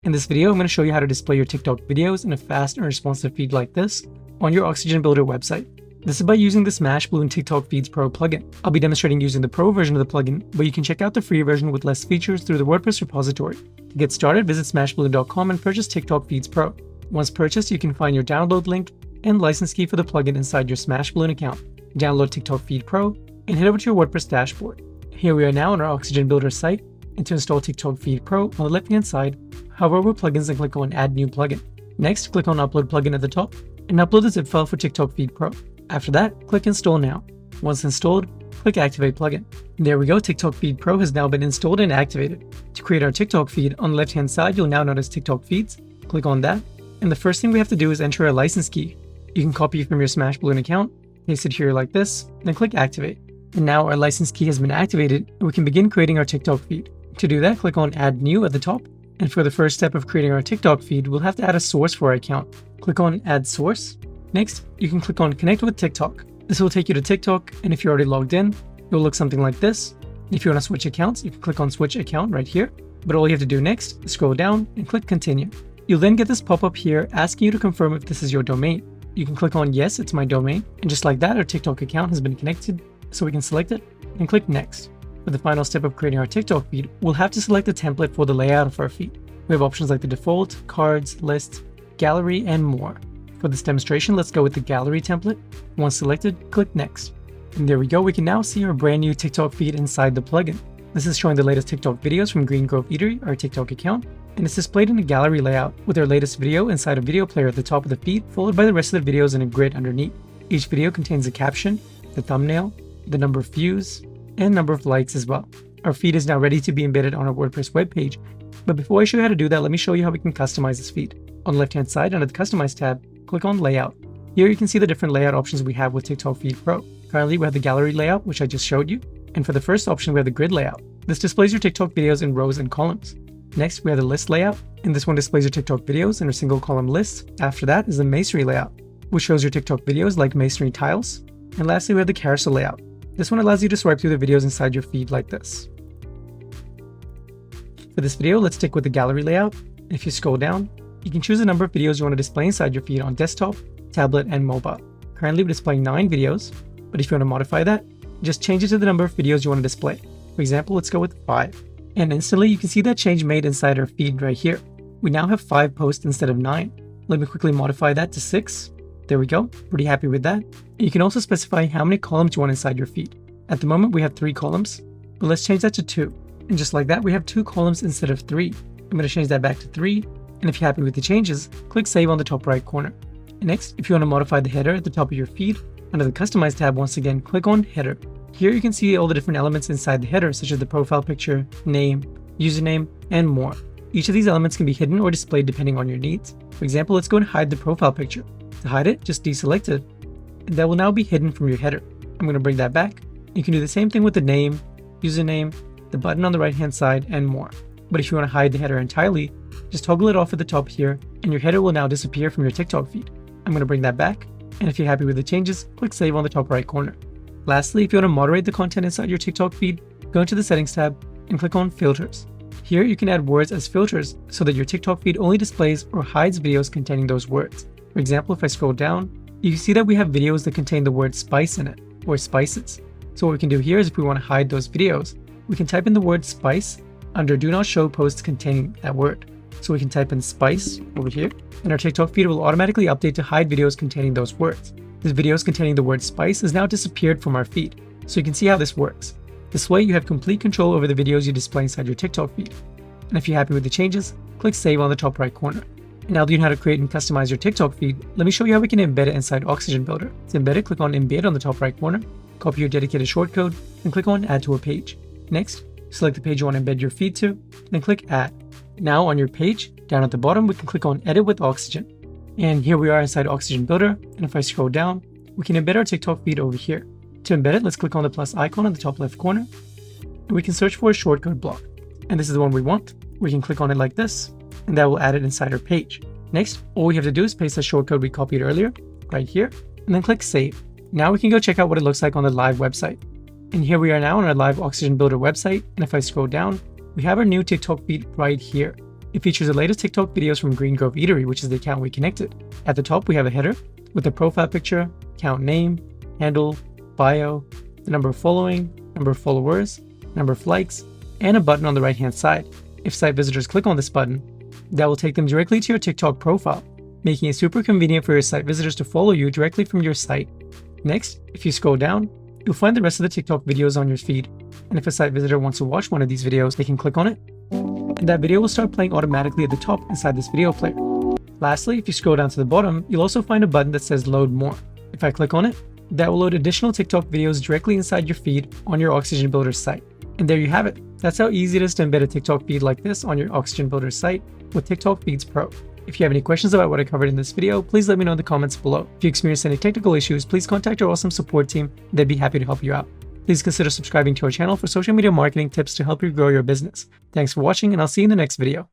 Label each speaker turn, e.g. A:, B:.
A: In this video, I'm going to show you how to display your TikTok videos in a fast and responsive feed like this on your Oxygen Builder website. This is by using the Smashballoon TikTok Feeds Pro plugin. I'll be demonstrating using the Pro version of the plugin, but you can check out the free version with less features through the WordPress repository. To get started, visit smashballoon.com and purchase TikTok Feeds Pro. Once purchased, you can find your download link and license key for the plugin inside your Smashballoon account. Download TikTok Feed Pro and head over to your WordPress dashboard. Here we are now on our Oxygen Builder site, and to install TikTok Feed Pro, on the left-hand side, hover over Plugins and click on Add New Plugin. Next, click on Upload Plugin at the top and upload the zip file for TikTok Feed Pro. After that, click Install Now. Once installed, click Activate Plugin. There we go, TikTok Feed Pro has now been installed and activated. To create our TikTok feed, on the left-hand side, you'll now notice TikTok Feeds. Click on that, and the first thing we have to do is enter a license key. You can copy it from your Smashballoon account, paste it here like this, then click Activate. And now our license key has been activated, and we can begin creating our TikTok feed. To do that, click on Add New at the top, and for the first step of creating our TikTok feed, we'll have to add a source for our account. Click on Add Source. Next, you can click on Connect with TikTok. This will take you to TikTok, and if you're already logged in, it will look something like this. If you want to switch accounts, you can click on Switch Account right here, but all you have to do next is scroll down and click Continue. You'll then get this pop-up here asking you to confirm if this is your domain. You can click on Yes, it's my domain, and just like that, our TikTok account has been connected, so we can select it and click Next. For the final step of creating our TikTok feed, we'll have to select a template for the layout of our feed. We have options like the default, cards, list, gallery, and more. For this demonstration, let's go with the gallery template. Once selected, click Next. And there we go, we can now see our brand new TikTok feed inside the plugin. This is showing the latest TikTok videos from Green Grove Eatery, our TikTok account, and it's displayed in a gallery layout with our latest video inside a video player at the top of the feed, followed by the rest of the videos in a grid underneath. Each video contains a caption, the thumbnail, the number of views, and number of likes as well. Our feed is now ready to be embedded on our WordPress webpage, but before I show you how to do that, let me show you how we can customize this feed. On the left-hand side, under the Customize tab, click on Layout. Here you can see the different layout options we have with TikTok Feed Pro. Currently, we have the gallery layout, which I just showed you, and for the first option, we have the grid layout. This displays your TikTok videos in rows and columns. Next, we have the list layout, and this one displays your TikTok videos in a single column list. After that is the masonry layout, which shows your TikTok videos like masonry tiles. And lastly, we have the carousel layout. This one allows you to swipe through the videos inside your feed like this. For this video, let's stick with the gallery layout. If you scroll down, you can choose the number of videos you want to display inside your feed on desktop, tablet, and mobile. Currently, we're displaying 9 videos, but if you want to modify that, just change it to the number of videos you want to display. For example, let's go with 5. And instantly, you can see that change made inside our feed right here. We now have 5 posts instead of 9. Let me quickly modify that to 6. There we go, pretty happy with that. And you can also specify how many columns you want inside your feed. At the moment, we have 3 columns, but let's change that to 2. And just like that, we have 2 columns instead of 3. I'm going to change that back to 3. And if you're happy with the changes, click Save on the top right corner. Next, if you want to modify the header at the top of your feed, under the Customize tab, once again, click on Header. Here you can see all the different elements inside the header, such as the profile picture, name, username, and more. Each of these elements can be hidden or displayed depending on your needs. For example, let's go and hide the profile picture. To hide it, just deselect it, and that will now be hidden from your header. I'm going to bring that back. You can do the same thing with the name, username, the button on the right-hand side, and more. But if you want to hide the header entirely, just toggle it off at the top here, and your header will now disappear from your TikTok feed. I'm going to bring that back, and if you're happy with the changes, click Save on the top right corner. Lastly, if you want to moderate the content inside your TikTok feed, go into the Settings tab and click on Filters. Here you can add words as filters so that your TikTok feed only displays or hides videos containing those words. For example, if I scroll down, you can see that we have videos that contain the word spice in it, or spices. So what we can do here is if we want to hide those videos, we can type in the word spice under Do Not Show posts containing that word. So we can type in spice over here, and our TikTok feed will automatically update to hide videos containing those words. The videos containing the word spice has now disappeared from our feed, so you can see how this works. This way you have complete control over the videos you display inside your TikTok feed. And if you're happy with the changes, click Save on the top right corner. And now that you know how to create and customize your TikTok feed, let me show you how we can embed it inside Oxygen Builder. To embed it, click on Embed on the top right corner, copy your dedicated shortcode, and click on Add to a page. Next, select the page you want to embed your feed to, then click Add. Now on your page, down at the bottom, we can click on Edit with Oxygen. And here we are inside Oxygen Builder, and if I scroll down, we can embed our TikTok feed over here. To embed it, let's click on the plus icon in the top left corner, and we can search for a shortcode block. And this is the one we want. We can click on it like this, and that will add it inside our page. Next, all we have to do is paste the shortcode we copied earlier, right here, and then click Save. Now we can go check out what it looks like on the live website. And here we are now on our live Oxygen Builder website, and if I scroll down, we have our new TikTok feed right here. It features the latest TikTok videos from Green Grove Eatery, which is the account we connected. At the top, we have a header with the profile picture, account name, handle, bio, the number of following, number of followers, number of likes, and a button on the right-hand side. If site visitors click on this button, that will take them directly to your TikTok profile, making it super convenient for your site visitors to follow you directly from your site. Next, if you scroll down, you'll find the rest of the TikTok videos on your feed, and if a site visitor wants to watch one of these videos, they can click on it, and that video will start playing automatically at the top inside this video player. Lastly, if you scroll down to the bottom, you'll also find a button that says Load More. If I click on it, that will load additional TikTok videos directly inside your feed on your Oxygen Builder site. And there you have it. That's how easy it is to embed a TikTok feed like this on your Oxygen Builder site with TikTok Feeds Pro. If you have any questions about what I covered in this video, please let me know in the comments below. If you experience any technical issues, please contact our awesome support team. They'd be happy to help you out. Please consider subscribing to our channel for social media marketing tips to help you grow your business. Thanks for watching, and I'll see you in the next video.